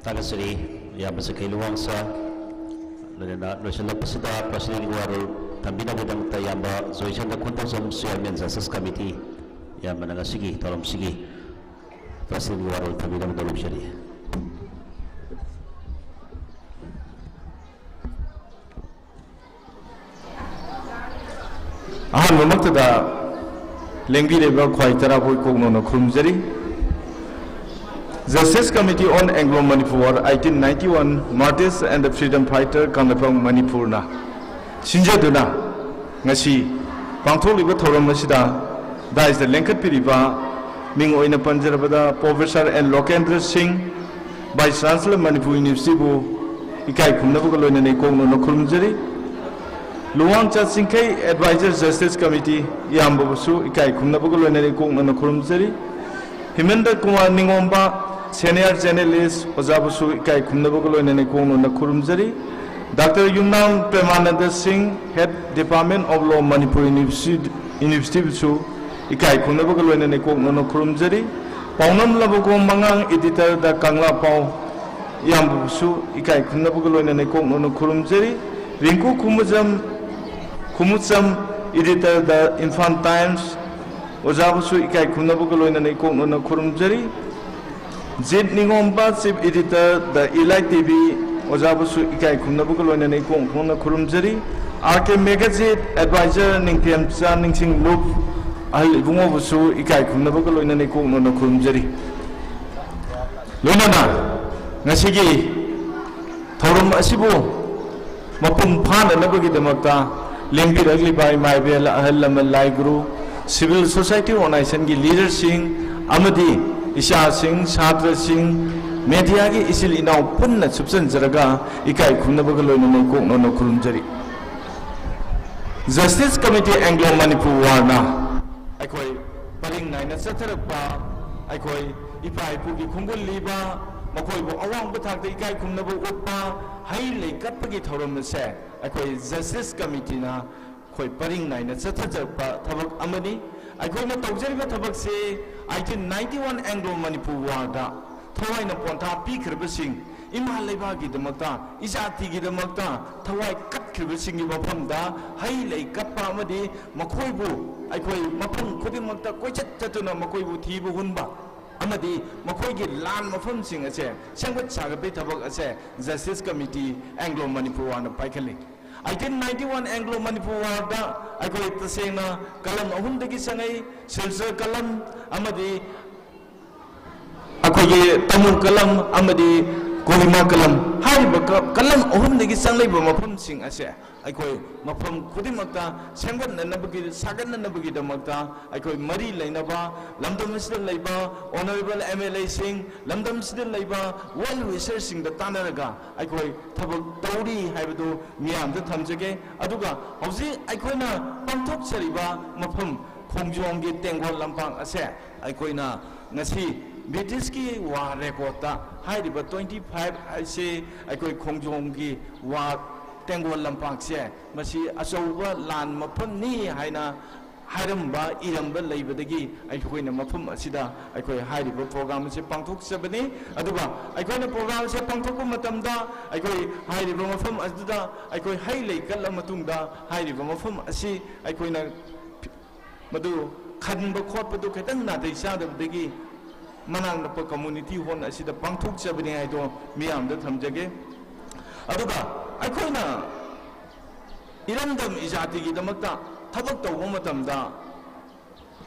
Tagasari Yamasa Kailuangsa Lena Nosalapasida President Warul Tambina Budang Tayamba Zoisan the Kuntasum Chairman Justice Committee Yamanasigi Tolam Sigi President Warul Tambina Budang Shari Mamakta Lengbi Level Quaitara Boykono Krumzeri Justice Committee on Anglo-Manipur War 1891 Martyrs and the Freedom Fighter Kanglapang Manipur na Sinjaduna Ngasi Pangtholiba Thoram Masida that is the Lenkat Piriba Ming Oina Panjarabada Professor and Lokendra Singh Vice Chancellor Manipur University Bu Ikai Kumnabukalona Nekong no Krumzeri Luang Chat Singkai Advisor Justice Committee Yambasu Ikai Kumnabukalona Nekong no Krumzeri Himenda Kumar Ningomba Senior Journalist Ozabusu Ikai Kumnabukalo in Nekong na Kurumzari, Dr. Yumnam Premananda Singh, Head Department of Law Manipur University Busu, Ikai Kumnabukalo in Nekong na Kurumzari, Paunam Labuko Mangang Editor da Kangla Pau Yambusu, Ikai Kumnabukalo in Nekong na Kurumzari, Rinku Kumutsam Editor da Infant Times, Ozabusu Ikai Kumnabukalo in Nekong na Kurumzari, Jit Ningomba Chief Editor the Elite TV Ozabusu Ikai Kumnabukalo in Nekong Kona Kurumzari RK Magazine Advisor Ningtiam Chan Ningsing Loop Al Bungobusu Ikai Kumnabukalo in Nekong no Kurumzari Lunana Nasigi Thorum Asibu Mapum Pan and Nabagi Demakta Limbi Ragli by Maibel Ahalamal Lai Guru Civil Society on Isangi Leader Singh Amadi Isha Singh, Sadra Singh, Mediagi Isil Inau Punna Subsan Zaraga, Ikai Kumnabagalo no Kurumjari. Justice Committee Anglo Manipur Warna. Akoi Paling Nine Satarapa, Akoi Ipai Pugi Kungul Liba, Makoi Awang Batak, the Ikai Kumnabu Upa, Haile Katpagi Torum Se, Akoi Justice Committee na, Koi Paling Nine Satarapa, Tabak Amani. I go not to Tabak say 1891 Anglo-Manipur War da Tawai na Ponta Peak Rebusing, Imalebagi the Mata, Isatigi the Mata, Tawai Kat Rebusing Ibapam da, Haile Kapa Madi, Makoibu, I call Mapum Kodimata, Quachet Tatuna Makoibu Tibu Hunba, Amadi, Makoigi Land Mafum Sing a say, Sangat Sagabe Tabak a say, Justice Committee Anglo-Manipur War na Pikali. 1891 Anglo-Manipur War da I call it the same Kalam Ahundagi Sangai, Silsar Kalam, Amadi Akoye Tamu Kalam, Amadi Kohima Kalam, Haribaka, Kalam Ahundagi Sangai Mapum Sing Ase, I call Mapum Kudimata, Sangan and Nabagi, Sagan and Nabagi the Mata, I call Mari Lainaba, Lambdam Still Labor, Honorable MLA Singh, Lambdam Still Labor, while researching the Tanaraga, I call Tabak Tauri, Habidu, Miam the Tamjage, Aduga, Hausi, I call na Pantok Sariba, Mapum, Kongjongi Tengo Lampang Ase, I call na Nasi. British war recorda, high about 25, I say, I call Kongjongi war Tengo Lampang se, Masi Asoba Lan Mapuni, Haina, Haidamba, Iramba Labadagi, I call in a Mapum Asida, I call high program, say Pantok Sabani, Aduba, I call a program, say Pantok Matamda, I call high Mafum Asda, I call highly Kalamatunda, high Mafum Asi, I call in a Madu, Kadamba Korpadu Katana, they sound of the Gi. Manang na community hon asida pangthok sabani ai to miyam da thamjage aduga aikoina iramdam ijati gi damakta thabak tawba matamda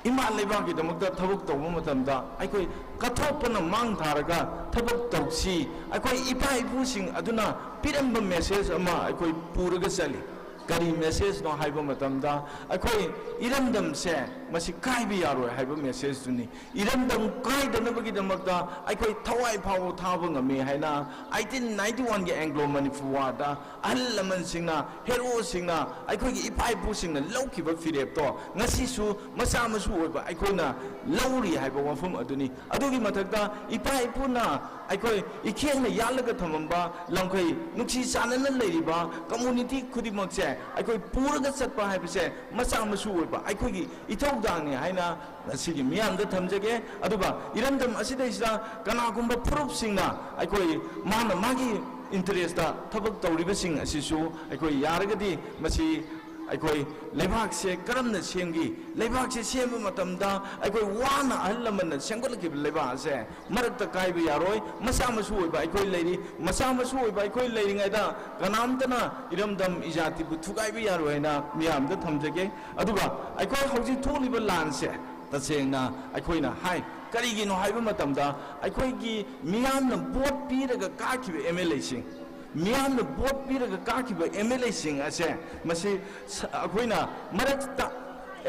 ima leba gi damakta thabak tawba matamda aikoi kathopana mang tharaga thabak tawsi aikoi ipa ipu sing aduna piramba message ama aikoi puraga chali Kari message no haiba matamda akoi irandam se masi kaibi yaro haiba message tuni irandam kai danabagi damakta akoi thawai phaw thaba ngame haina 1891 ge Anglo-Manipur War da allaman singna hero singna akoi gi ipai pu singna laukiba firep to ngasi su masa masu oiba akoi na lauri haiba wafum aduni adugi mathakta ipai pu na akoi ikheng na yalaga thamamba lamkai nuksi sanana leiriba community khudi makse I could pour the set by say, Massa Masu, I could eat over ꯊꯧꯗꯥꯡꯅꯤ ꯍꯥꯏꯅ ꯉꯁꯤꯒꯤ ꯃꯤꯌꯥꯝꯗ ꯊꯝꯖꯒꯦ ꯑꯗꯨꯒ ꯏꯔꯝꯗꯝ ꯑꯁꯤꯗꯩꯁꯤꯗ ꯀꯅꯥꯒꯨꯝꯕ ꯐꯨꯔꯨꯞꯁꯤꯡꯅ ꯑꯩꯈꯣꯏ ꯃꯥꯒꯤ interest ꯊꯕꯛ ꯇꯧꯔꯤꯕꯁꯤꯡ ꯑꯁꯤꯁꯨ ꯑꯩꯈꯣꯏ ꯌꯥꯔꯒꯗꯤ ꯃꯁꯤ ꯑꯩꯈꯣꯏ ꯂꯩꯕꯥꯛꯁꯦ ꯀꯔꯝꯅ ꯁꯦꯝꯈꯤ ꯂꯩꯕꯥꯛꯁꯦ ꯁꯦꯝꯕ ꯃꯇꯝꯗ ꯑꯩꯈꯣꯏ ꯋꯥꯅ ꯑꯍꯜ ꯂꯃꯟꯅ ꯁꯦꯝꯒꯠꯂꯛꯈꯤꯕ ꯂꯩꯕꯥꯛ ꯑꯁꯦ ꯃꯔꯛꯇ ꯀꯥꯏꯕ ꯌꯥꯔꯣꯏ ꯃꯆꯥ ꯃꯁꯨ ꯑꯣꯏꯕ ꯑꯩꯈꯣꯏ ꯂꯩꯔꯤ ꯃꯆꯥ ꯃꯁꯨ ꯑꯣꯏꯕ ꯑꯩꯈꯣꯏ ꯂꯩꯔꯤꯉꯩꯗ ꯀꯅꯥꯝꯇꯅ ꯏꯔꯝꯗꯝ ꯏꯖꯥꯇꯤꯕꯨ ꯊꯨꯒꯥꯏꯕ ꯌꯥꯔꯣꯏ ꯍꯥꯏꯅ ꯃꯤꯌꯥꯝꯗ ꯊꯝꯖꯒꯦ ꯑꯗꯨꯒ ꯑꯩꯈꯣꯏ ꯍꯧꯖꯤꯛ ꯊꯣꯛꯂꯤꯕ ꯂꯥꯟꯁꯦ ꯇꯁꯦꯡꯅ ꯑꯩꯈꯣꯏꯅ ꯍꯥꯏ ꯀꯔꯤꯒꯤꯅꯣ ꯍꯥꯏꯕ ꯃꯇꯝꯗ ꯑꯩꯈꯣꯏꯒꯤ ꯃꯤꯌꯥꯝꯅ ꯚꯣꯠ ꯄꯤꯔꯒ ꯀꯥꯈꯤꯕ MLAꯁꯤꯡ ꯃꯤꯌꯥꯝꯅ ꯚꯣꯠ ꯄꯤꯔꯒ ꯀꯥꯈꯤꯕ MLAꯁꯤꯡ ꯑꯁꯦ ꯃꯁꯤ ꯑꯩꯈꯣꯏꯅ ꯃꯔꯛꯇ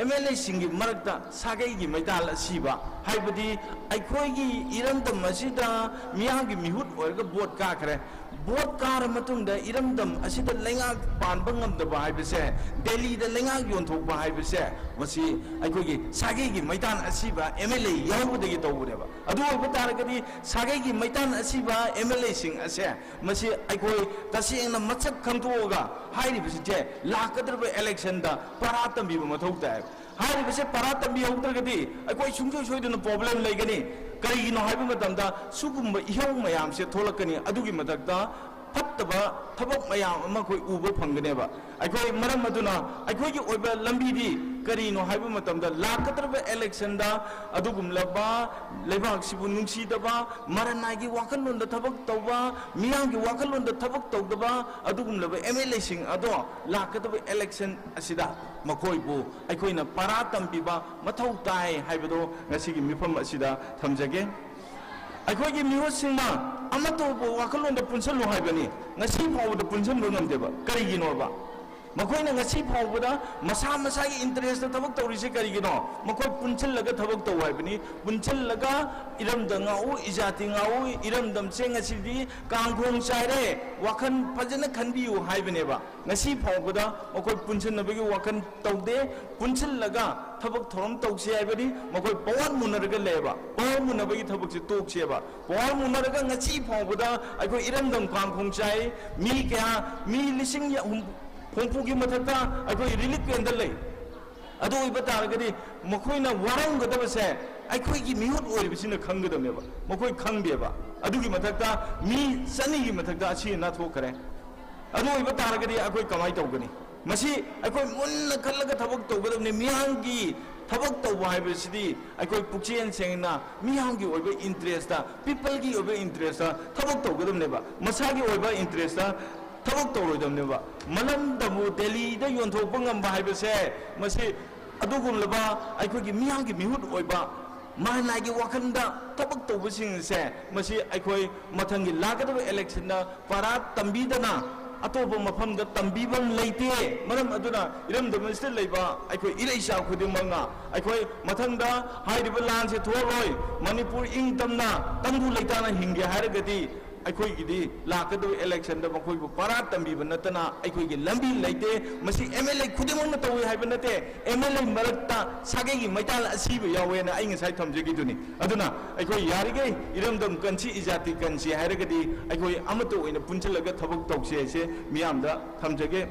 MLAꯁꯤꯡꯒꯤ ꯃꯔꯛꯇ ꯁꯥꯒꯩꯒꯤ ꯃꯩꯇꯥꯜ ꯑꯁꯤꯕ ꯍꯥꯏꯕꯗꯤ ꯑꯩꯈꯣꯏꯒꯤ ꯏꯔꯝꯗꯝ ꯑꯁꯤꯗ ꯃꯤꯌꯥꯝꯒꯤ ꯃꯤꯍꯨꯠ ꯑꯣꯏꯔꯒ ꯚꯣꯠ ꯀꯥꯈ꯭ꯔꯦ ꯚꯣꯠ ꯀꯥꯔ ꯃꯇꯨꯡꯗ ꯏꯔꯝꯗꯝ ꯑꯁꯤꯗ ꯂꯩꯉꯥꯛ ꯄꯥꯟꯕ ꯉꯝꯗꯕ ꯍꯥꯏꯕꯁꯦ ꯗꯦꯜꯂꯤꯗ ꯂꯩꯉꯥꯛ ꯌꯣꯟꯊꯣꯛꯄ ꯍꯥꯏꯕꯁꯦ ꯃꯁꯤ ꯑꯩꯈꯣꯏꯒꯤ ꯁꯥꯒꯩꯒꯤ ꯃꯩꯇꯥꯟ ꯑꯁꯤꯕ MLA ꯌꯥꯎꯕꯗꯒꯤ ꯇꯧꯕꯅꯦꯕ ꯑꯗꯨ ꯑꯣꯏꯕ ꯇꯥꯔꯒꯗꯤ ꯁꯥꯒꯩꯒꯤ ꯃꯩꯇꯥꯟ ꯑꯁꯤꯕ MLAꯁꯤꯡ ꯑꯁꯦ ꯃꯁꯤ ꯑꯩꯈꯣꯏ ꯇꯁꯦꯡꯅ ꯃꯁꯛ ꯈꯪꯗꯣꯛꯑꯒ ꯍꯥꯏꯔꯤꯕꯁꯤꯡꯁꯦ ꯂꯥꯛꯀꯗꯧꯔꯤꯕ ꯏꯂꯦꯛꯁꯟꯗ ꯄꯔꯥ ꯇꯝꯕꯤꯕ ꯃꯊꯧ ꯇꯥꯏ ꯍꯥꯏꯔꯤꯕꯁꯦ ꯄꯔꯥ ꯇꯝꯕꯤꯍꯧꯗ꯭ꯔꯒꯗꯤ ꯑꯩꯈꯣꯏ ꯁꯨꯡꯁꯣꯏ ꯁꯣꯏꯗꯅ ꯄ꯭ꯔꯣꯕ꯭ꯂꯦꯝ ꯂꯩꯒꯅꯤ ꯀꯔꯤꯒꯤꯅꯣ ꯍꯥꯏꯕ ꯃꯇꯝꯗ ꯁꯤꯒꯨꯝꯕ ꯏꯍꯧ ꯃꯌꯥꯝꯁꯦ ꯊꯣꯛꯂꯛꯀꯅꯤ ꯑꯗꯨꯒꯤ ꯃꯊꯛꯇ ꯐꯠꯇꯕ ꯊꯕꯛ ꯃꯌꯥꯝ ꯑꯃ ꯑꯩꯈꯣꯏ ꯎꯕ ꯐꯪꯒꯅꯦꯕ ꯑꯩꯈꯣꯏ ꯃꯔꯝ ꯑꯗꯨꯅ ꯑꯩꯈꯣꯏꯒꯤ ꯑꯣꯏꯕ ꯂꯝꯕꯤꯗꯤ ꯀꯔꯤꯅꯣ ꯍꯥꯏꯕ ꯃꯇꯝꯗ ꯂꯥꯛꯀꯗꯧꯔꯤꯕ ꯏꯂꯦꯛꯁꯟꯗ ꯑꯗꯨꯒꯨꯝꯂꯕ ꯂꯩꯕꯥꯛꯁꯤꯕꯨ ꯅꯨꯡꯁꯤꯗꯕ ꯃꯔꯟꯅꯥꯏꯒꯤ ꯋꯥꯈꯜꯂꯣꯟꯗ ꯊꯕꯛ ꯇꯧꯕ ꯃꯤꯌꯥꯝꯒꯤ ꯋꯥꯈꯜꯂꯣꯟꯗ ꯊꯕꯛ ꯇꯧꯗꯕ ꯑꯗꯨꯒꯨꯝꯂꯕ MLAꯁꯤꯡ ꯑꯗꯣ ꯂꯥꯛꯀꯗꯕ ꯏꯂꯦꯛꯁꯟ ꯑꯁꯤꯗ ꯃꯈꯣꯏꯕꯨ ꯑꯩꯈꯣꯏꯅ ꯄꯔꯥ ꯇꯝꯕꯤꯕ ꯃꯊꯧ ꯇꯥꯏ ꯍꯥꯏꯕꯗꯣ ꯉꯁꯤꯒꯤ ꯃꯤꯐꯝ ꯑꯁꯤꯗ ꯊꯝꯖꯒꯦ ꯑꯩꯈꯣꯏꯒꯤ ꯃꯤꯍꯨꯠꯁꯤꯡꯅ ꯑꯃꯠꯇꯕꯨ ꯋꯥꯈꯜꯂꯣꯟꯗ ꯄꯨꯟꯁꯤꯜꯂꯨ ꯍꯥꯏꯕꯅꯤ ꯉꯁꯤ ꯐꯥꯎꯕꯗ ꯄꯨꯟꯁꯤꯟꯕ ꯉꯝꯗꯦꯕ ꯀꯔꯤꯒꯤꯅꯣꯕ ꯃꯈꯣꯏꯅ ꯉꯁꯤ ꯐꯥꯎꯕꯗ ꯃꯁꯥ ꯃꯁꯥꯒꯤ ꯏꯟꯇꯔꯦꯁꯇ ꯊꯕꯛ ꯇꯧꯔꯤꯁꯦ ꯀꯔꯤꯒꯤꯅꯣ ꯃꯈꯣꯏ ꯄꯨꯟꯁꯤꯜꯂꯒ ꯊꯕꯛ ꯇꯧ ꯍꯥꯏꯕꯅꯤ ꯄꯨꯟꯁꯤꯜꯂꯒ ꯏꯔꯝꯗꯝ ꯉꯥꯛꯎ ꯏꯖꯥꯇꯤ ꯉꯥꯛꯎ ꯏꯔꯝꯗꯝꯁꯦ ꯉꯁꯤꯗꯤ ꯀꯥꯡꯈꯣꯡ ꯆꯥꯏꯔꯦ ꯋꯥꯈꯜ ꯐꯖꯅ ꯈꯟꯕꯤꯌꯨ ꯍꯥꯏꯕꯅꯦꯕ ꯉꯁꯤ ꯐꯥꯎꯕꯗ ꯃꯈꯣꯏ ꯄꯨꯟꯁꯤꯟꯅꯕꯒꯤ ꯋꯥꯈꯜ ꯇꯧꯗꯦ ꯄꯨꯟꯁꯤꯜꯂꯒ ꯊꯕꯛ ꯊꯧꯔꯝ ꯇꯧꯁꯤ ꯍꯥꯏꯕꯅꯤ ꯃꯈꯣꯏ ꯄꯋꯥꯔ ꯃꯨꯟꯅꯔꯒ ꯂꯩꯌꯦꯕ ꯄꯋꯥꯔ ꯃꯨꯟꯅꯕꯒꯤ ꯊꯕꯛꯁꯦ ꯇꯣꯛꯁꯦꯕ ꯄꯋꯥꯔ ꯃꯨꯟꯅꯔꯒ ꯉꯁꯤ ꯐꯥꯎꯕꯗ ꯑꯩꯈꯣꯏ ꯏꯔꯝꯗꯝ ꯀꯥꯡꯈꯣꯡ ꯆꯥꯏ ꯃꯤ ꯀꯌꯥ ꯃꯤ ꯂꯤꯁꯤꯡ ꯍꯨꯝꯐꯨꯒꯤ ꯃꯊꯛꯇ ꯑꯩꯈꯣꯏ ꯔꯤꯂꯤꯐ ꯀꯦꯝꯗ ꯂꯩ ꯑꯗꯨ ꯑꯣꯏꯕ ꯇꯥꯔꯒꯗꯤ ꯃꯈꯣꯏꯅ ꯋꯥꯔꯝꯒꯗꯕꯁꯦ ꯑꯩꯈꯣꯏꯒꯤ ꯃꯤꯍꯨꯠ ꯑꯣꯏꯔꯤꯕꯁꯤꯅ ꯈꯪꯒꯗꯕꯅꯦꯕ ꯃꯈꯣꯏ ꯈꯪꯗꯦꯕ ꯑꯗꯨꯒꯤ ꯃꯊꯛꯇ ꯃꯤ ꯆꯅꯤꯒꯤ ꯃꯊꯛꯇ ꯑꯁꯤ ꯑꯅꯥ ꯊꯣꯛꯈ꯭ꯔꯦ ꯑꯗꯨ ꯑꯣꯏꯕ ꯇꯥꯔꯒꯗꯤ ꯑꯩꯈꯣꯏ ꯀꯃꯥꯏꯅ ꯇꯧꯒꯅꯤ ꯃꯁꯤ ꯑꯩꯈꯣꯏ ꯃꯨꯟꯅ ꯈꯜꯂꯒ ꯊꯕꯛ ꯇꯧꯒꯗꯕꯅꯤ ꯃꯤꯌꯥꯝꯒꯤ ꯊꯕꯛ ꯇꯧꯕ ꯍꯥꯏꯕꯁꯤꯗꯤ ꯑꯩꯈꯣꯏ ꯄꯨꯛꯆꯦꯜ ꯁꯦꯡꯅ ꯃꯤꯌꯥꯝꯒꯤ ꯑꯣꯏꯕ ꯏꯟꯇꯔꯦꯁꯇ ꯄꯤꯄꯜꯒꯤ ꯑꯣꯏꯕ ꯏꯟꯇꯔꯦꯁꯇ ꯊꯕꯛ ꯇꯧꯒꯗꯕꯅꯦꯕ ꯃꯁꯥꯒꯤ ꯑꯣꯏꯕ ꯏꯟꯇꯔꯦꯁꯇꯊꯕꯛ ꯇꯧꯔꯣꯏꯗꯕꯅꯦꯕ ꯃꯅꯝꯗꯕꯨ ꯗꯦꯜꯂꯤꯗ ꯌꯣꯟꯊꯣꯛꯄ ꯉꯝꯕ ꯍꯥꯏꯕꯁꯦ ꯃꯁꯤ ꯑꯗꯨꯒꯨꯝꯂꯕ ꯑꯩꯈꯣꯏꯒꯤ ꯃꯤꯌꯥꯝꯒꯤ ꯃꯤꯍꯨꯠ ꯑꯣꯏꯕ ꯃꯔꯟꯅꯥꯏꯒꯤ ꯋꯥꯈꯜꯗ ꯊꯕꯛ ꯇꯧꯕꯁꯤꯡꯁꯦ ꯃꯁꯤ ꯑꯩꯈꯣꯏ ꯃꯊꯪꯒꯤ ꯂꯥꯛꯀꯗꯕ ꯏꯂꯦꯛꯁꯟꯗ ꯄꯔꯥ ꯇꯝꯕꯤꯗꯅ ꯑꯇꯣꯞꯄ ꯃꯐꯝꯗ ꯇꯝꯕꯤꯐꯝ ꯂꯩꯇꯦ ꯃꯔꯝ ꯑꯗꯨꯅ ꯏꯔꯝꯗꯝ ꯑꯁꯤꯗ ꯂꯩꯕ ꯑꯩꯈꯣꯏ ꯏꯔꯩꯆꯥ ꯈꯨꯗꯤꯡꯃꯛꯅ ꯑꯩꯈꯣꯏ ꯃꯊꯪꯗ ꯍꯥꯏꯔꯤꯕ ꯂꯥꯟꯁꯦ ꯊꯣꯛꯑꯔꯣꯏ ꯃꯅꯤꯄꯨꯔ ꯏꯪ ꯇꯝꯅ ꯇꯪꯗꯨ ꯂꯩꯇꯥꯅ ꯍꯤꯡꯒꯦ ꯍꯥꯏꯔꯒꯗꯤ ꯑꯩꯈꯣꯏꯒꯤꯗꯤ ꯂꯥꯛꯀꯗꯕ ꯏꯂꯦꯛꯁꯟꯗ ꯃꯈꯣꯏꯕꯨ ꯄꯔꯥ ꯇꯝꯕꯤꯕ ꯅꯠꯇꯅ ꯑꯩꯈꯣꯏꯒꯤ ꯂꯝꯕꯤ ꯂꯩꯇꯦ ꯃꯁꯤ MLA ꯈꯨꯗꯤꯡꯃꯛꯅ ꯇꯧꯏ ꯍꯥꯏꯕ ꯅꯠꯇꯦ MLA ꯃꯔꯛꯇ ꯁꯥꯒꯩꯒꯤ ꯃꯩꯇꯥꯜ ꯑꯁꯤꯕ ꯌꯥꯎꯋꯦꯅ ꯑꯩ ꯉꯁꯥꯏ ꯊꯝꯖꯈꯤꯗꯨꯅꯤ ꯑꯗꯨꯅ ꯑꯩꯈꯣꯏ ꯌꯥꯔꯤꯈꯩ ꯏꯔꯝꯗꯝ ꯀꯟꯁꯤ ꯏꯖꯥꯇꯤ ꯀꯟꯁꯤ ꯍꯥꯏꯔꯒꯗꯤ ꯑꯩꯈꯣই ꯑꯃꯠꯇ ꯑꯣꯏꯅ ꯄꯨꯟꯁꯤꯜꯂꯒ ꯊꯕꯛ ꯇꯧꯁꯤ ꯍꯥꯏꯁꯦ ꯃꯤꯌꯥꯝꯗ ꯊꯝꯖꯒꯦ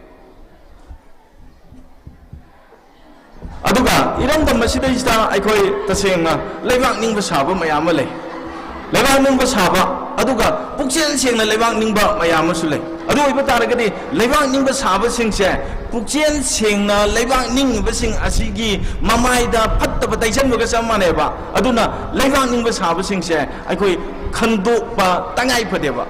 ꯑꯗꯨꯒ ꯏꯔꯝꯗꯝ ꯑꯁꯤꯗꯩꯁꯤꯗ ꯑꯩꯈꯣꯏ ꯇꯁꯦꯡꯅ ꯂꯩꯕꯥꯛ ꯅꯤꯡꯕ ꯁꯥꯕ ꯃꯌꯥꯝ ꯑꯃ ꯂꯩ ꯂꯩꯕꯥꯛ ꯅꯤꯡꯕ ꯁꯥꯕ ꯑꯗꯨꯒ ꯄꯨꯛꯆꯦꯜ ꯁꯦꯡꯅ ꯂꯩꯕꯥꯛ ꯅꯤꯡꯕ ꯃꯌꯥꯝ ꯑꯃꯁꯨ ꯂꯩ ꯑꯗꯨ ꯑꯣꯏꯕ ꯇꯥꯔꯒꯗꯤ ꯂꯩꯕꯥꯛ ꯅꯤꯡꯕ ꯁꯥꯕꯁꯤꯡꯁꯦ ꯄꯨꯛꯆꯦꯜ ꯁꯦꯡꯅ ꯂꯩꯕꯥꯛ ꯅꯤꯡꯉꯤꯕꯁꯤꯡ ꯑꯁꯤꯒꯤ ꯃꯃꯥꯏꯗ ꯐꯠꯇꯕ ꯇꯩꯁꯟꯕꯒ ꯆꯞ ꯃꯥꯟꯅꯩꯕ ꯑꯗꯨꯅ ꯂꯩꯕꯥꯛ ꯅꯤꯡꯕ ꯁꯥꯕꯁꯤꯡꯁꯦ ꯑꯩꯈꯣꯏ ꯈꯟꯗꯣꯛꯄ ꯇꯉꯥꯏ ꯐꯗꯦꯕ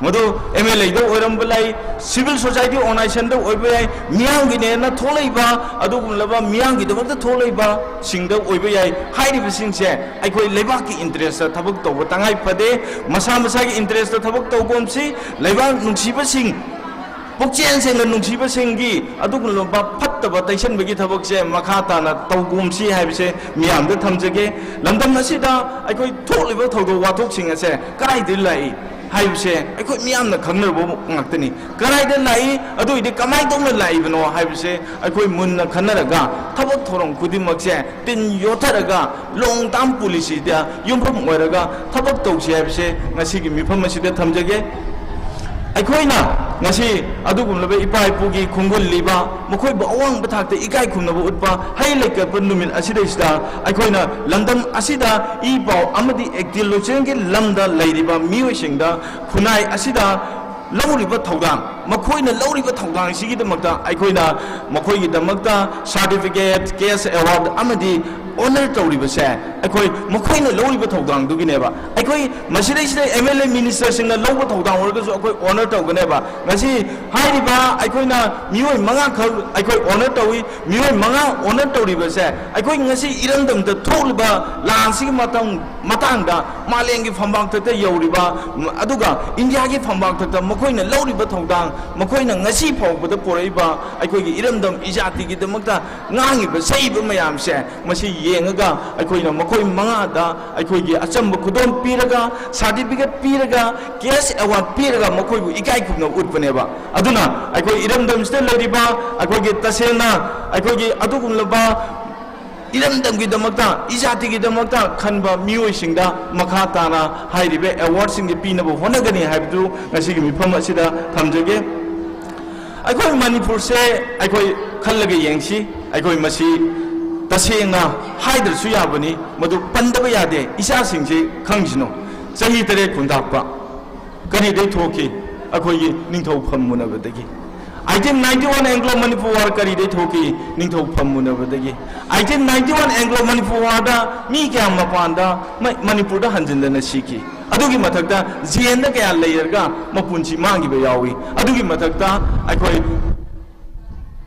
ꯃꯗꯨ MLAꯗ ꯑꯣꯏꯔꯝꯕ ꯂꯩ ꯁꯤꯚꯤꯜ ꯁꯣꯁꯥꯏꯇꯤ ꯑꯣꯔꯒꯅꯥꯏꯖꯦꯁꯟꯗ ꯑꯣꯏꯕ ꯌꯥꯏ ꯃꯤꯌꯥꯝꯒꯤꯅꯦꯅ ꯊꯣꯛꯂꯛꯏꯕ ꯑꯗꯨꯒꯨꯝꯂꯕ ꯃꯤꯌꯥꯝꯒꯤꯗꯃꯛꯇ ꯊꯣꯛꯂꯛꯏꯕ ꯁꯤꯡꯗ ꯑꯣꯏꯕ ꯌꯥꯏ ꯍꯥꯏꯔꯤꯕꯁꯤꯡꯁꯦ ꯑꯩꯈꯣꯏ ꯂꯩꯕꯥꯛꯀꯤ ꯏꯟꯇꯔꯦꯁꯇ ꯊꯕꯛ ꯇꯧꯕ ꯇꯉꯥꯏ ꯐꯗꯦ ꯃꯁꯥ ꯃꯁꯥꯒꯤ ꯏꯟꯇꯔꯦꯁꯇ ꯊꯕꯛ ꯇꯧꯕꯝꯁꯤ ꯂꯩꯕꯥꯛ ꯅꯨꯡꯁꯤꯕꯁꯤꯡ ꯄꯨꯛꯆꯦꯜ ꯁꯦꯡꯅ ꯅꯨꯡꯁꯤꯕꯁꯤꯡꯒꯤ ꯑꯗꯨꯒꯨꯝꯂꯕ ꯐꯠꯇꯕ ꯇꯩꯁꯟꯕꯒꯤ ꯊꯕꯛꯁꯦ ꯃꯈꯥ ꯇꯥꯅ ꯇꯧꯒꯨꯝꯁꯤ ꯍꯥꯏꯕꯁꯦ ꯃꯤꯌꯥꯝꯗ ꯊꯝꯖꯒꯦ ꯂꯝꯗꯝ ꯑꯁꯤꯗ ꯑꯩꯈꯣꯏ ꯊꯣꯛꯂꯤꯕ ꯊꯧꯗꯣꯛ ꯋꯥꯊꯣꯛꯁꯤꯡ ꯑꯁꯦ ꯀꯗꯥꯏꯗꯒꯤ ꯂꯥꯛꯏ ꯍꯥꯏꯕꯁꯦ ꯑꯩꯈꯣꯏ ꯃꯤꯌꯥꯝꯅ ꯈꯪꯅꯕ ꯉꯥꯛꯇꯅꯤ ꯀꯗꯥꯏꯗ ꯂꯥꯛꯏ ꯑꯗꯨꯏꯗꯤ ꯀꯃꯥꯏꯅ ꯇꯧꯅ ꯂꯥꯛꯏꯕꯅꯣ ꯍꯥꯏꯕꯁꯦ ꯑꯩꯈꯣꯏ ꯃꯨꯟꯅ ꯈꯟꯅꯔꯒ ꯊꯕꯛ ꯊꯧꯔꯝ ꯈꯨꯗꯤꯡꯃꯛꯁꯦ ꯇꯤꯟ ꯌꯣꯠꯊꯔꯒ ꯂꯣꯡ ꯇꯥꯝ ꯄꯣꯂꯤꯁꯤꯗ ꯌꯨꯝꯐꯝ ꯑꯣꯏꯔꯒ ꯊꯕꯛ ꯇꯧꯁꯤ ꯍꯥꯏꯕꯁꯦ ꯉꯁꯤꯒꯤ ꯃꯤꯐꯝ ꯑꯁꯤꯗ ꯊꯝꯖꯒꯦ ꯑꯩꯈꯣꯏꯅ ngasi adugum labe ipai pugi khungul liba mokoi bo awang bathak te ikai khumna bo utpa hai leka numin asida isda aikoina lamdam asida i pau amadi ekdil locheng ge lamda leiriba mioi singda khunai asida lauriba thawdang makoina lauriba thawdang sigi damakta aikoina makoi gi damakta certificate case award amadi honor tawriba se aikoi makoina lauriba thawdang dugineba aikoi masidai sidai MLA minister singna lawba thawdang orgasu akoi honor tawganeba ngasi hairiba aikoina mioi manga khal aikoi honor tawi mioi manga honor tawriba se aikoi ngasi irandam da tholiba lansigi matangda malengi phambang thata yauriba aduga india gi phambang thata makoina lauriba thawdang makoina ngasi phawbada poraiba aikoi gi irandam ijati gi damakta ngangiba saiba mayam se masi yengaga aikoina makoi manga da aikoigi achamba kudom piraga certificate piraga case award piraga makoi bu ikai khupna utpaneba aduna aikoi iramdam stel leriba aikoigi tasena aikoigi adugumlaba iramdam gi damakta ijati gi damakta khanba mioi singda makha tana hairibe award sing gi pinabo honagani haibdu ngasigi mifam asida thamjage aikoi manipur se aikoi khallaga yengsi aikoi masi tasengna haidrsu yabani madu pandaba yade isa singse khangjino chahi tare kundakpa kari dei thoki akoi ningthau phammunabadagi 1891 Anglo Manipur War kari dei thoki ningthau phammunabadagi 1891 Anglo Manipur War da mi kya mapanda Manipur da hanjindana siki adugi mathakta jenda kya layerga mapunchi mangi ba yawi adugi mathakta akoi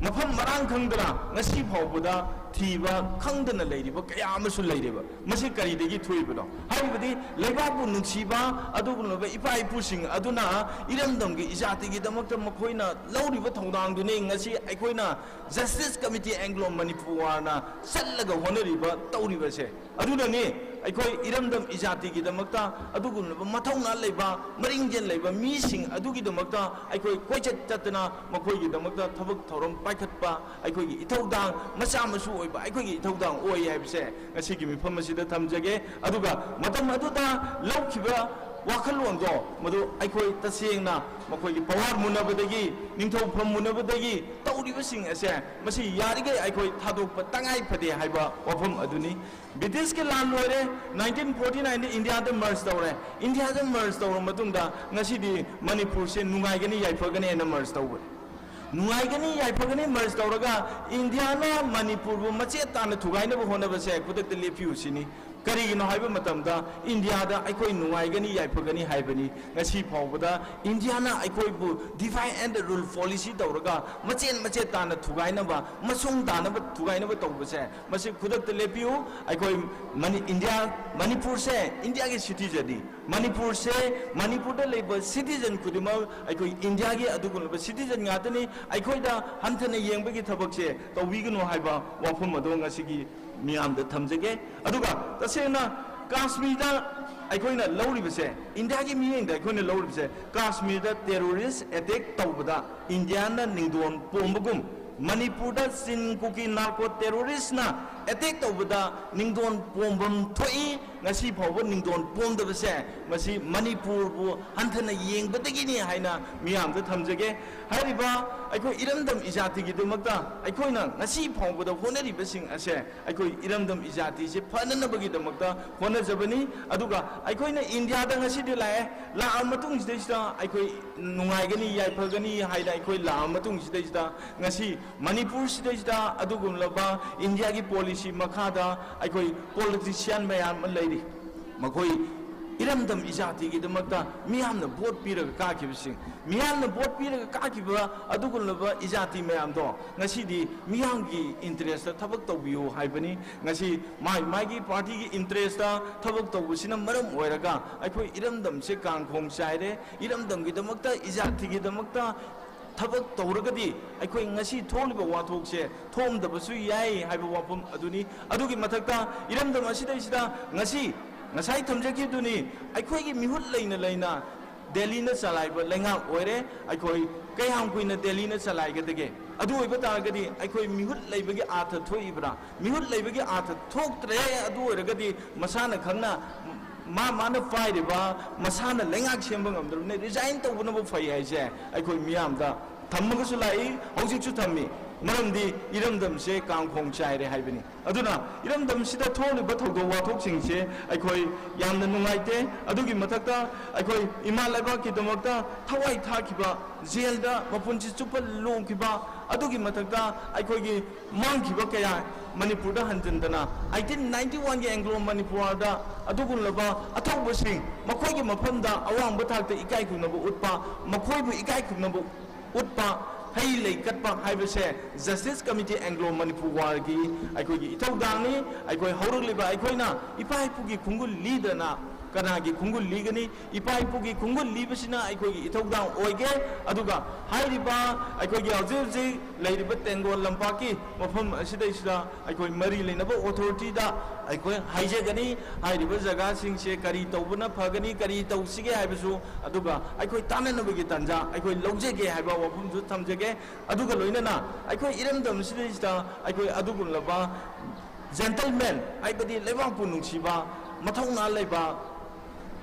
mafam marang khangdana ngasi phawbuda thiba khangdana leiriba kaya amasu leiriba masi kari degi thuibado haibadi lebabu nungsiba adugunaba ipa ipusing aduna iramdam gi ijati gi damakta makoina lauriba thongdang dune ngasi aikoina justice committee Anglo Manipur na sallaga honoriba tauriba se aduna ni aikoi iramdam ijati gi damakta adugunaba mathongna leiba maringjen leiba mising adugi damakta aikoi koichat tatna makoi gi damakta thabak thorom paikhatpa aikoi gi ithawdang macha masu oiba aikoi gi ithawdang oi haibse ngasi gi mifam asida thamjage aduga matam aduda laukhiba wakhallongo madu aikoi tasengna makoi gi pawar munabadagi ningthau pham munabadagi tauriba sing ase masi yarige aikoi thadokpa tangai phade haiba wafam aduni British ke lan loire 1949 India da merge tawre India da merge tawra matungda ngasi di Manipur se nungaigani yaifagani na merge tawre nungaigani yaifagani merge tawraga India na Manipur bu mache tan thugaina bu hona base kudak lepiu sini karigino haiba matamda India da aikoi nungaigani yaifagani haibani ngasi phawbada India na aikoi bu divide and rule policy tawraga mache tan thugaina ba masung dana ba thugaina ba tawbase masi kudak lepiu aikoi India Manipur se India ke citizen di Manipur se Manipur da leba citizen kudima aikoi India ke adugun citizen ngatani aikoi da hanthana yengba ki thabak se tawigino haiba wafum ado ngasigi miyam da thamjage aduga tasena Kashmir da aikoina lauribase India ki miyeng da aikoina lauribase Kashmir da terrorist attack tawbada India na ningdon pombagum Manipur da sin kuki narco terrorist na attack tawbada ningdon pombam thoi ngasi phawba ningdon pomdabase masi Manipur bu hanthana yengbadagi ni haina miyam da thamjage hariba aikoi iramdam ijati gi damakta aikoina ngasi phawbada honariba sing ase aikoi iramdam ijati se phananabagi damakta honajabani aduga aikoina India da ngasi de lae la amatung sidai aikoi nungaigani yaifagani haina aikoi la amatung sidai ngasi Manipur sidai adugumlaba India gi policy makhada aikoi politician mayam leiri makoi iramdam ijati gi damakta miyamna vote piraga kakibsing miyamna vote piraga kakiba adugulaba ijati mayam do ngasi di miyamgi interest ta thabak tawbiu haibani ngasi mai party gi interest ta thabak tawbusina maram oiraga aikoi iramdam se kangkhong chaire iramdam gi damakta ijati gi damakta tabak tawragadi aikoi ngasi tholiba wathokse thomdabasu yai haiba wapum aduni adugi mathakta iramdam asida ngasi ngasai thamjaki duni aikoi gi mihut leina Delhi na salaiba lenga oire aikoi kayam kuina Delhi na salai gadege adu oiba taragadi aikoi mihut leibagi atha thoibra mihut leibagi atha thoktre adu oiragadi masana khangna mana faidiba masana lengak sembang amdrune resign to bunabo fai haise aikoi miyamda thammaga sulai hojik chu thammi maramdi iramdam se kangkhong chaire haibani aduna iramdam sida tholi ba thodo wathok singse aikoi yamna nungaite adugi mathakta aikoi imalaba ki damakta thawai thakiba jelda mapunchi chupal longkiba adugi mathakta aikoi gi mangkiba kaya Manipur da hanjandana 1891 ge Anglo Manipur da adugun laba athauba sing makhoi gi mafamda awang ba thakta ikai kunabu utpa makhoi bu ikai kunabu utpa hai lei katpa haibase Justice Committee Anglo Manipur war gi aikoi gi ithaudangi aikoi haurugliba aikoina ipai pugi khungul leader kanagi khungul ligani ipai pugi khungul libasina aikoi gi ithaudan oige aduga hairiba aikoi gi hauji leiriba tengol lampaki mafam asida aikoi mari leinaba authority da aikoi haije gani hairiba jaga singse kari tawbuna phagani kari tawsige haibasu aduga aikoi tananabagi tanja aikoi logjege haiba wafum ju thamjege aduga loinana aikoi iramdam sida aikoi adugun laba gentleman aibadi lebang punung siba mathongna leiba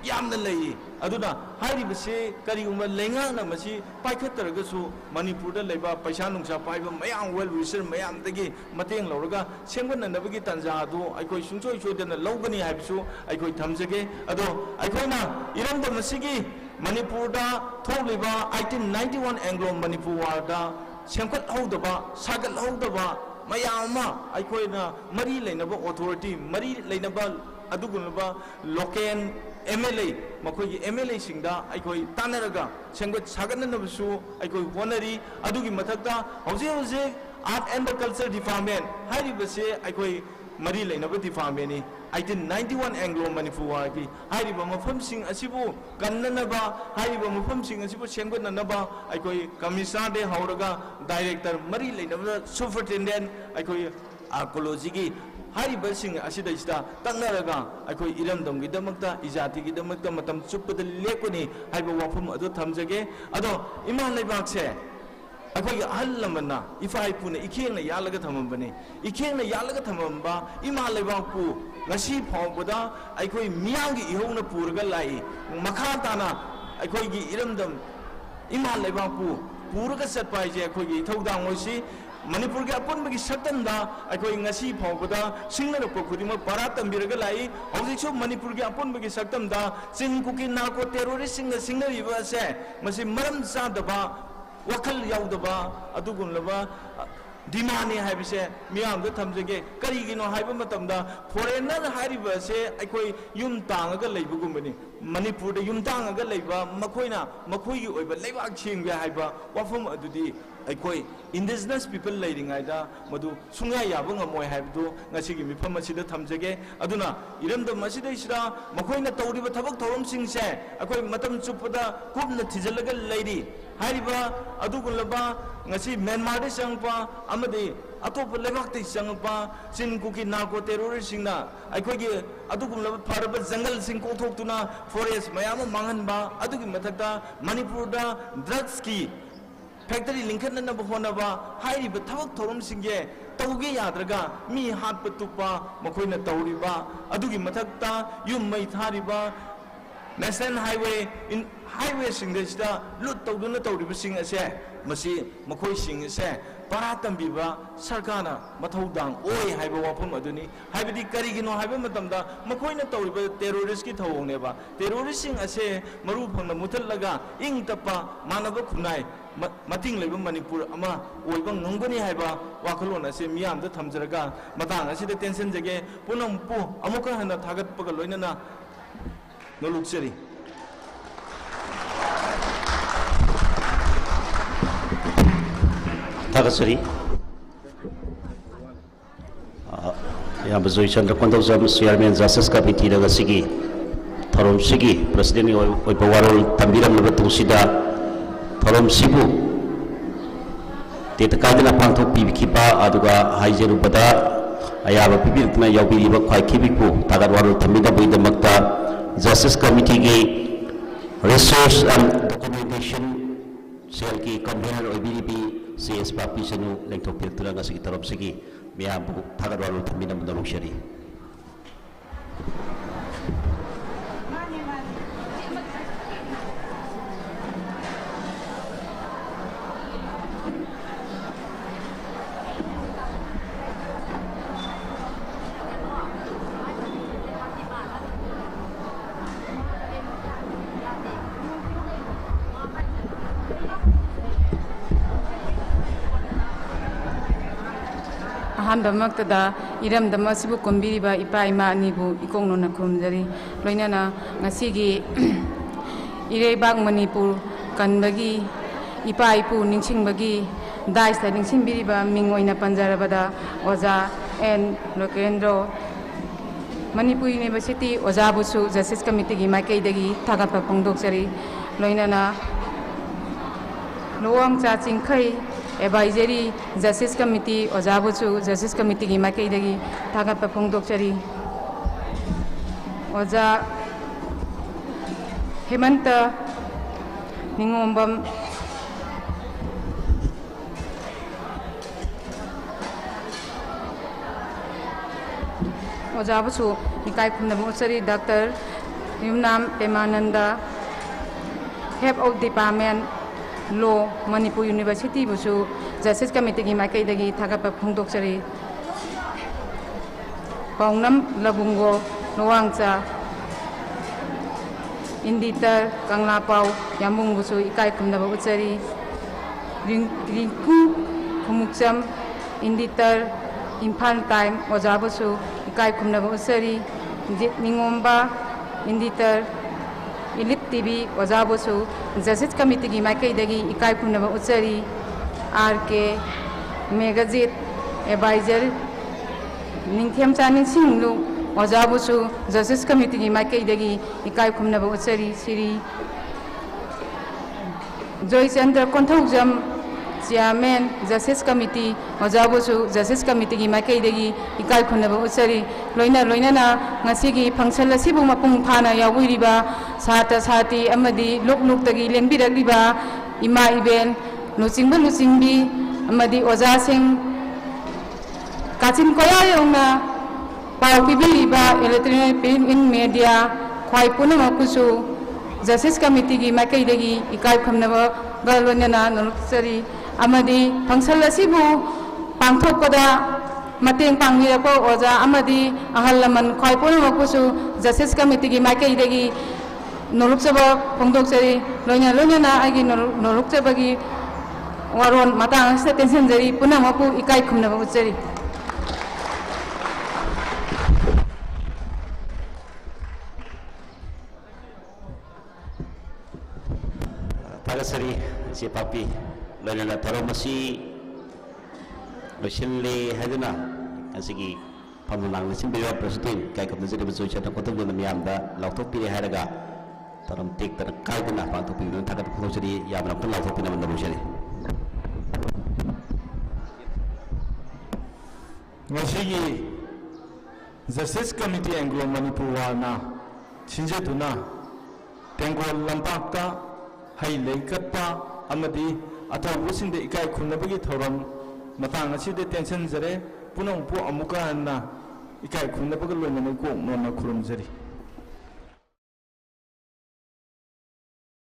yamna lei aduna hairibase karigumba lengana masi paikhataragasu Manipur da leiba paisa nungsa paiba mayam well wisher mayam dagi mateng lauraga sengbananabagi tanja adu aikoi sungchoi choidana logani haibisu aikoi thamjage ado aikoina iramda masigi Manipur da tholiba 1891 Anglo Manipur war da sengkhat haudaba sagal haudaba mayama aikoina mari leinaba authority mari leinaba adugunaba local MLA makogi MLA singda aikoi tanaraga senggot sagananabusu aikoi honari adugi mathakta hauze Art and Culture Department hairibase aikoi mari leinaba department ni 1891 Anglo Manipur war gi hairiba mafam sing asibu kannanaba hairiba mafam sing asibu senggonanaba aikoi commissioner de hauraga director mari leinaba superintendent aikoi archaeology gi hairiba sing asida ista taknaraga aikoi iramdam gi damakta ijati gi damakta matam chuppada lekuni haiba wafum adu thamjage ado iman leibak se aikoi ahal lamana ifai puna ikhengna yalaga thamambane ikhengna yalaga thamamba iman leibak pu ngasi phawbada aikoi miyangi ihongna purga lai makha tana aikoi gi iramdam iman leibak pu purga satpai je aikoi gi thaudang oisi Manipur ke apun bagi saktamda aikoi ngasi phawbada singlarapko khudima para tambiraga lai haujichu Manipur ke apun bagi saktamda chinkuki narco terrorist singnariba se masi maram sadaba wakal yaudaba adugunlaba dimani haibise miyamda thamjage karigino haiba matamda foreigner haiba se aikoi yum tangaga leibugumani Manipur da yum tangaga leiba makoina makoi gi oiba leibak chingbe haiba wafum adudi aikoi indigenous people leiringaida madu sunga yaba ngamoi haibdu ngasigi mifam asida thamjage aduna iramda masida isra makoina tawriba thabak thorom singse aikoi matam chupada kubna thijalaga leiri hariba adugunlaba ngasi Myanmar de sangpa amadi atop lebak te sangpa sin kuki narco terrorist singna aikoi gi adugunlaba faraba jungle sing ko thoktuna forest mayam manganba adugi mathakta Manipur da drugs ki factory linkhanna honaba hairiba thabak thorom singye tauge yadraga mi hatpa tukpa makoina tawriba adugi mathakta yum mai thariba national highway in highway singda lut tawduna tawriba sing ase masi makoi sing ase para tambiba sarkana mathaudang oi haiba wafum aduni haibidi karigino haiba matamda makoina tawriba terrorist ki thawongneba terrorist sing ase maru phangna muthallaga ing tappa manaba khunai mating leiba Manipur ama oiba ngangani haiba wakalon ase miyamda thamjaraga matang asida tension jage punam pu amuka hana thagat paga loinana noluksari Tagasari Yamba Zoe Chandra Kondozam Chairman Justice Committee daga sigi thorom sigi President oiba warol tambiram nabatusida thorom sibu tetakadina pangthok pibikipa aduga haijerubada ayaba pibirtna yaubiriba khwai khibiku tagar warol thamida boidamakta Justice Committee ki Resource and Documentation Cell ki convener oibiribi CS Papi Sanu lengthok pirtula ngasigi thorom sigi miyambu tagar warol thamida mundarushari ꯑꯍꯥꯟꯕꯃꯛꯇꯗ ꯏꯔꯝꯗꯝ ꯑꯁꯤꯕꯨ ꯀꯣꯟꯕꯤꯔꯤꯕ ꯏꯄꯥ ꯏꯃꯥ ꯑꯅꯤꯕꯨ ꯏꯀꯣꯛꯅꯅ ꯈꯨꯔꯨꯝꯖꯔꯤ ꯂꯣꯏꯅꯅ ꯉꯁꯤꯒꯤ ꯏꯔꯩꯕꯥꯛ ꯃꯅꯤꯄꯨꯔ ꯀꯟꯕꯒꯤ ꯏꯄꯥ ꯏꯄꯨ ꯅꯤꯡꯁꯤꯡꯕꯒꯤ ꯗꯥꯏꯁꯇ ꯅꯤꯡꯁꯤꯡꯕꯤꯔꯤꯕ ꯃꯤꯡ ꯑꯣꯏꯅ ꯄꯟꯖꯔꯕꯗ ꯑꯣꯖꯥ ꯑꯦꯟ ꯂꯣꯀꯦꯟꯗ꯭ꯔꯣ ꯃꯅꯤꯄꯨꯔ ꯌꯨꯅꯤꯚꯔꯁꯤꯇꯤ ꯑꯣꯖꯥꯕꯨꯁꯨ ꯖꯁꯇꯤꯁ ꯀꯃꯤꯇꯤꯒꯤ ꯃꯥꯏꯀꯩꯗꯒꯤ ꯊꯥꯒꯠꯄ ꯐꯣꯡꯗꯣꯛꯆꯔꯤ ꯂꯣꯏꯅꯅ ꯂꯨꯋꯥꯡꯆꯥ ꯆꯤꯡꯈꯩ ꯑꯦꯗꯚꯥꯏꯖꯔꯤ ꯖꯁꯇꯤꯁ ꯀꯃꯤꯇꯤ ꯑꯣꯖꯥꯕꯨꯁꯨ ꯖꯁꯇꯤꯁ ꯀꯃꯤꯇꯤꯒꯤ ꯃꯥꯏꯀꯩꯗꯒꯤ ꯊꯥꯒꯠꯄ ꯐꯣꯡꯗꯣꯛꯆꯔꯤ ꯑꯣꯖꯥ ꯍꯦꯃꯟꯇ ꯅꯤꯉꯣꯝꯕꯝ ꯑꯣꯖꯥꯕꯨꯁꯨ ꯏꯀꯥꯏ ꯈꯨꯝꯅꯕ ꯎꯠꯆꯔꯤ doctor Yumnam Premananda head of department law Manipur ꯌꯨꯅꯤꯚꯔꯁꯤꯇꯤꯕꯨꯁꯨ ꯖꯁꯇꯤꯁ ꯀꯃꯤꯇꯤꯒꯤ ꯃꯥꯏꯀꯩꯗꯒꯤ ꯊꯥꯒꯠꯄ ꯐꯣꯡꯗꯣꯛꯆꯔꯤ ꯄꯥꯎꯅꯝ ꯂꯕꯨꯡꯒꯣ ꯂꯨꯋꯥꯡꯆꯥ ꯏꯟꯗꯤꯇꯔ ꯀꯪꯂꯥꯄꯥꯎ ꯌꯥꯝꯕꯨꯡꯕꯨꯁꯨ ꯏꯀꯥꯏ ꯈꯨꯝꯅꯕ ꯎꯠꯆꯔꯤ ꯔꯤꯡꯀꯨ ꯈꯨꯃꯨꯛꯆꯝ ꯏꯟꯗꯤꯇꯔ ꯏꯝꯐꯥꯜ ꯇꯥꯏꯝ ꯑꯣꯖꯥꯕꯨꯁꯨ ꯏꯀꯥꯏ ꯈꯨꯝꯅꯕ ꯎꯠꯆꯔꯤ Jit Ningomba editor Elite TV ꯑꯣꯖꯥꯕꯨꯁꯨ ꯖꯁꯇꯤꯁ ꯀꯃꯤꯇꯤꯒꯤ ꯃꯥꯏꯀꯩꯗꯒꯤ ꯏꯀꯥꯏ ꯈꯨꯝꯅꯕ ꯎꯠꯆꯔꯤ R K Megajit advisor Ningthemcha निंगसिंगलु ओजाबुसु जस्टिस कमिटी की माइकैदगी इकाय खुमनबा उचरी Shri Jayachandra Konthoujam chairman justice committee ओजाबुसु जस्टिस कमिटी की माइकैदगी इकाय खुमनबा उचरी लोइना लोइनाना ngasiगी फंक्शन असिबु मपुंग फाना यावुरिबा साता साती अमदी लोकनुक्तगी लेंबिरगलिबा इमा इबेन लुचिंग लुचिंबी अमदी ओजा सिंह काचिन कोया योंगना पाव पिबिबा इलेक्ट्रॉनिक प्रिंट इन मीडिया ख्वाई पुनमकुसु जस्टिस कमिटी की माइकैदगी इकाय खुमनबा गलोनना नरुक्सरी अमदी फंक्शन असिबु पांथोकदा मतेंग पांगिरको ओजा अमदी अहल लमन ख्वाई पुनमकुसु जस्टिस कमिटी की माइकैदगी नरुक्सबा फोंदोक्सरी लोइना लोइना आगी नरुक्सबगी वारोन मतंग से टेंशन जरी पुनमकु इकाय खुमनबा उचरी Tagasari si Papi loina taro masi loisinle haduna asigi pamlang nasin biwa president kai kam najeri bujoi chata kotam dona miyamda lautok pire haraga taram tek tar kai duna pantok pire thagat photo jari yamna pun lautok pina mandaru jari ngashigi justice committee anglo manipur wana chinje duna tengol lampakta hai leikatpa amadi athawusin de ikai khunabagi thoram matang aside tension jare punong pu amuka na ikai khunnabaga loina ko nona khurum jari